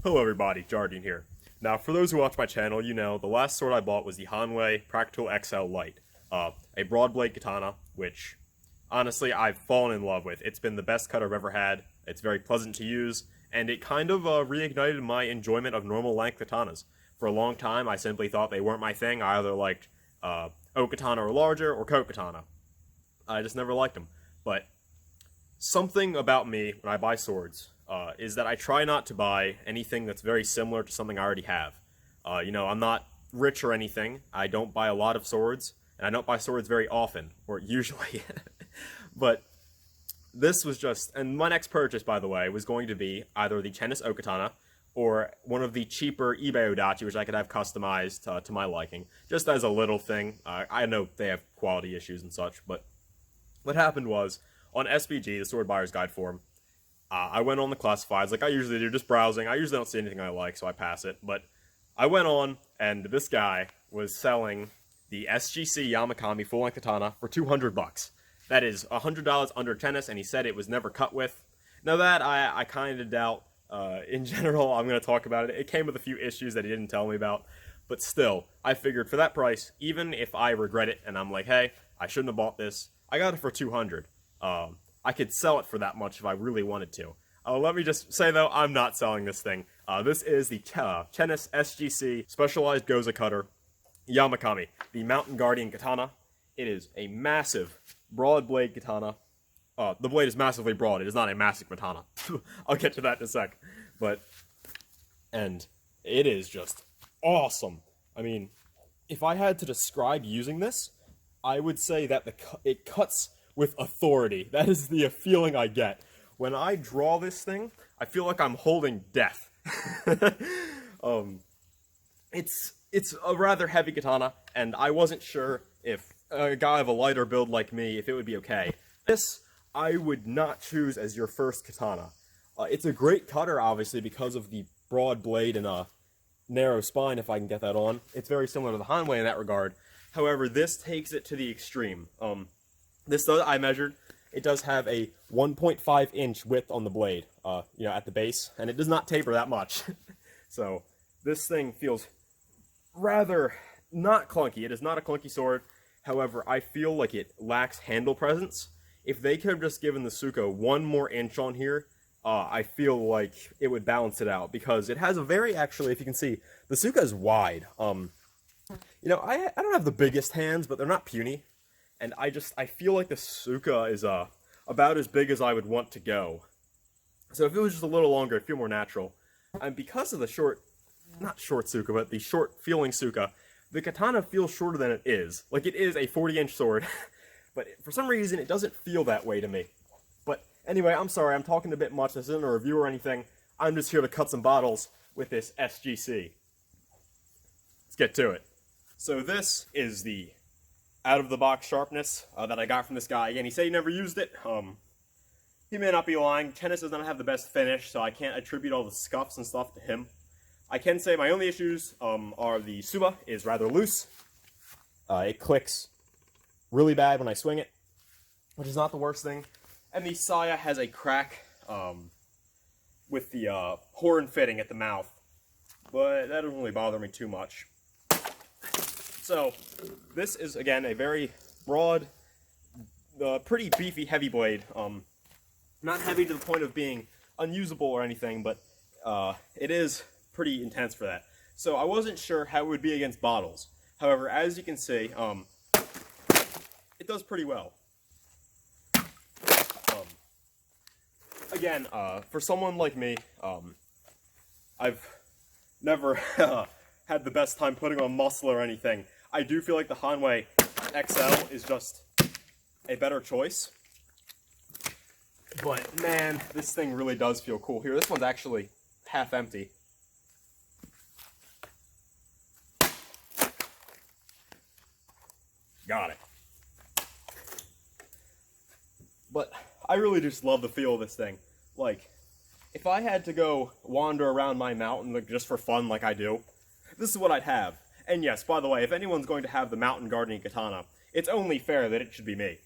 Hello everybody, Jardine here. Now, for those who watch my channel, you know, the last sword I bought was the Hanwei Practical XL Lite. A broad blade katana, which, honestly, I've fallen in love with. It's been the best cut I've ever had, it's very pleasant to use, and it kind of reignited my enjoyment of normal length katanas. For a long time, I simply thought they weren't my thing. I either liked O katana or larger, or Ko katana. I just never liked them. But something about me when I buy swords is that I try not to buy anything that's very similar to something I already have. I'm not rich or anything. I don't buy a lot of swords, and I don't buy swords very often, or usually. But this was just, and my next purchase, by the way, was going to be either the Cheness Okatana or one of the cheaper eBay Odachi, which I could have customized to my liking, just as a little thing. I know they have quality issues and such, but what happened was, on SBG, the Sword Buyer's Guide forum, I went on the classifieds, like I usually do, just browsing. I usually don't see anything I like, so I pass it. But I went on, and this guy was selling the SGC Yamakami full-length katana for $200. That is $100 under Cheness, and he said it was never cut with. Now that, I kind of doubt. In general, I'm going to talk about it. It came with a few issues that he didn't tell me about. But still, I figured for that price, even if I regret it, and I'm like, hey, I shouldn't have bought this, I got it for $200. I could sell it for that much if I really wanted to. Let me just say, though, I'm not selling this thing. This is the Cheness SGC Specialized Goza Cutter Yamakami, the Mountain Guardian Katana. It is a massive, broad blade katana. The blade is massively broad. It is not a massive katana. I'll get to that in a sec. And it is just awesome. I mean, if I had to describe using this, I would say that it cuts with authority. That is the feeling I get. When I draw this thing, I feel like I'm holding death. It's a rather heavy katana, and I wasn't sure if a guy of a lighter build like me, if it would be okay. This, I would not choose as your first katana. It's a great cutter, obviously, because of the broad blade and a narrow spine, if I can get that on. It's very similar to the Hanwei in that regard. However, this takes it to the extreme. This does, I measured, it does have a 1.5-inch width on the blade, at the base, and it does not taper that much. So, this thing feels rather not clunky. It is not a clunky sword. However, I feel like it lacks handle presence. If they could have just given the Suka one more inch on here, I feel like it would balance it out, because it has a very, actually, if you can see, the Suka is wide. I don't have the biggest hands, but they're not puny. And I feel like the Suka is about as big as I would want to go. So if it was just a little longer, it'd feel more natural. And because of the not short Suka, but the short feeling Suka, the katana feels shorter than it is. Like, it is a 40-inch sword, but for some reason, it doesn't feel that way to me. But anyway, I'm sorry, I'm talking a bit much. This isn't a review or anything. I'm just here to cut some bottles with this SGC. Let's get to it. So this is the out-of-the-box sharpness that I got from this guy. Again, he said he never used it. He may not be lying. Cheness does not have the best finish, so I can't attribute all the scuffs and stuff to him. I can say my only issues are the Suba is rather loose. It clicks really bad when I swing it, which is not the worst thing. And the Saya has a crack with the horn fitting at the mouth, but that doesn't really bother me too much. So, this is, again, a very broad, pretty beefy, heavy blade. Not heavy to the point of being unusable or anything, but it is pretty intense for that. So, I wasn't sure how it would be against bottles. However, as you can see, it does pretty well. Again, for someone like me, I've never had the best time putting on muscle or anything. I do feel like the Hanwei XL is just a better choice. But man, this thing really does feel cool. Here, this one's actually half empty. Got it. But I really just love the feel of this thing. Like, if I had to go wander around my mountain just for fun like I do, this is what I'd have. And yes, by the way, if anyone's going to have the Mountain Guardian Katana, it's only fair that it should be me.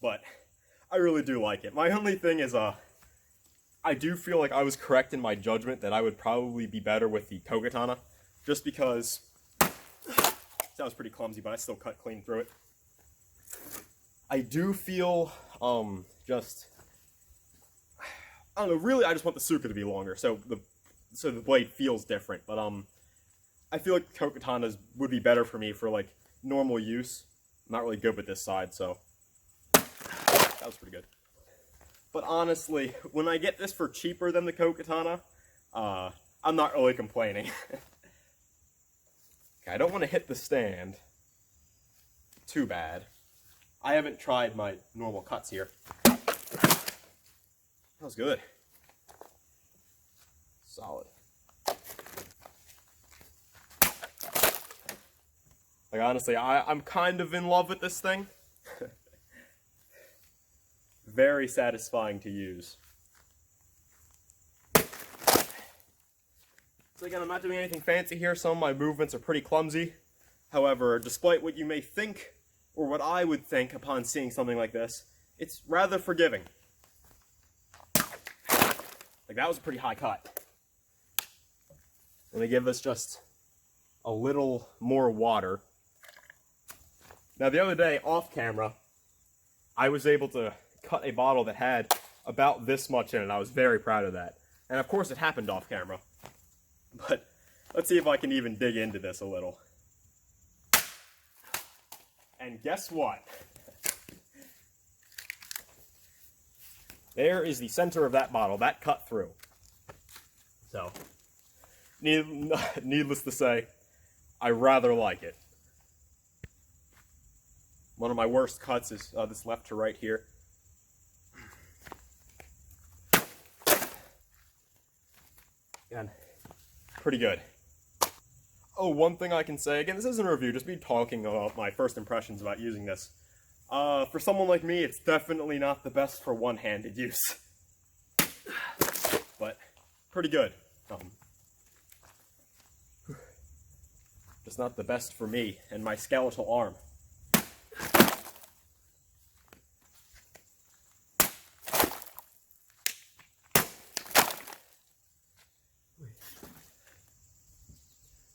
But I really do like it. My only thing is, I I do feel like I was correct in my judgment that I would probably be better with the Kokatana, just because that was pretty clumsy, but I still cut clean through it. I do feel, just, I don't know, really I just want the Suka to be longer, so the blade feels different, but, I feel like Kokatanas would be better for me for, like, normal use. I'm not really good with this side, so that was pretty good. But honestly, when I get this for cheaper than the Kokatana, I'm not really complaining. Okay, I don't want to hit the stand too bad. I haven't tried my normal cuts here. That was good. Solid. Like, honestly, I'm kind of in love with this thing. Very satisfying to use. So again, I'm not doing anything fancy here. Some of my movements are pretty clumsy. However, despite what you may think, or what I would think upon seeing something like this, it's rather forgiving. Like, that was a pretty high cut. Let me give this just a little more water. Now, the other day, off camera, I was able to cut a bottle that had about this much in it. I was very proud of that. And of course, it happened off camera. But let's see if I can even dig into this a little. And guess what? There is the center of that bottle. That cut through. So, needless to say, I rather like it. One of my worst cuts is this left to right here. Again, pretty good. Oh, one thing I can say, again, this isn't a review, just me talking about my first impressions about using this. For someone like me, it's definitely not the best for one-handed use. But, pretty good. Just not the best for me and my skeletal arm.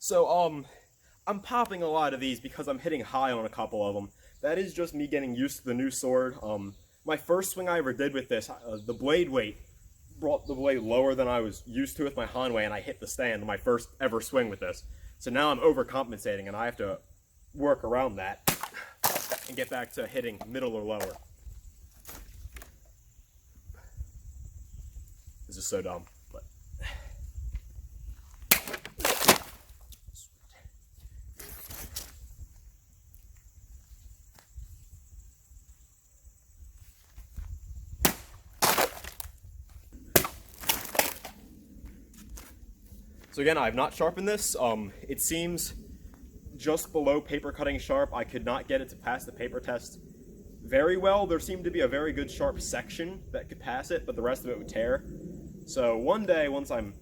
So, I'm popping a lot of these because I'm hitting high on a couple of them. That is just me getting used to the new sword. My first swing I ever did with this, the blade weight brought the blade lower than I was used to with my Hanwei, and I hit the stand on my first ever swing with this. So now I'm overcompensating, and I have to work around that and get back to hitting middle or lower. This is so dumb, but... So again, I have not sharpened this. It seems just below paper cutting sharp. I could not get it to pass the paper test very well. There seemed to be a very good sharp section that could pass it, but the rest of it would tear. So one day, once I'm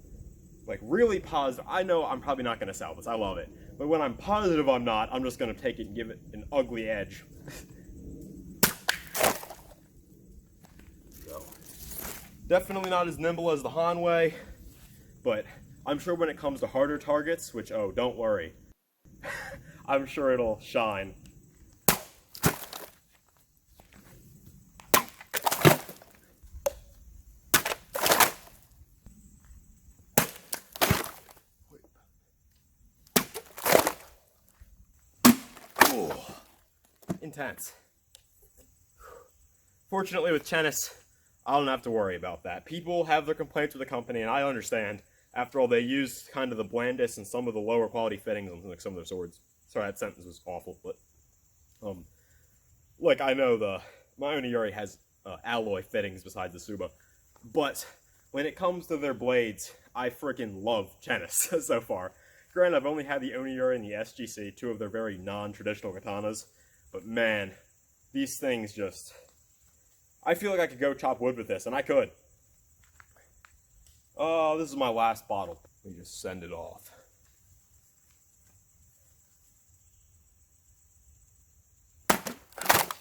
like really positive, I know I'm probably not going to sell this. I love it. But when I'm positive I'm not, I'm just going to take it and give it an ugly edge. So, definitely not as nimble as the Hanwei, but I'm sure when it comes to harder targets, which, oh, don't worry, I'm sure it'll shine. Ooh, intense. Fortunately with Cheness, I don't have to worry about that. People have their complaints with the company, and I understand. After all, they use kind of the blandest and some of the lower quality fittings on like some of their swords. Sorry, that sentence was awful, but like I know my Oniyori has alloy fittings besides the Suba, but when it comes to their blades, I freaking love Cheness so far. Granted, I've only had the Oniyori and the SGC, two of their very non-traditional katanas, but man, these things just... I feel like I could go chop wood with this, and I could. Oh, this is my last bottle. Let me just send it off.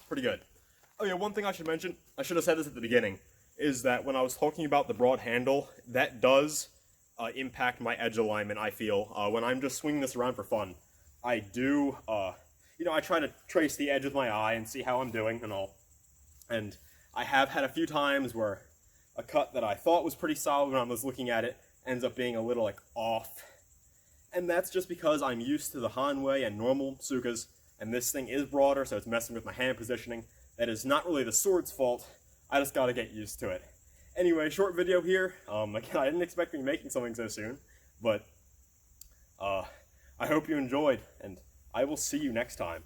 Pretty good. Oh yeah, one thing I should mention, I should have said this at the beginning, is that when I was talking about the broad handle, that does impact my edge alignment, I feel. When I'm just swinging this around for fun, I do, I try to trace the edge with my eye and see how I'm doing and all. And I have had a few times where a cut that I thought was pretty solid when I was looking at it ends up being a little, like, off. And that's just because I'm used to the Hanwei and normal Sukas, and this thing is broader, so it's messing with my hand positioning. That is not really the sword's fault. I just gotta get used to it. Anyway, short video here. Again, I didn't expect to be making something so soon, but I hope you enjoyed, and I will see you next time.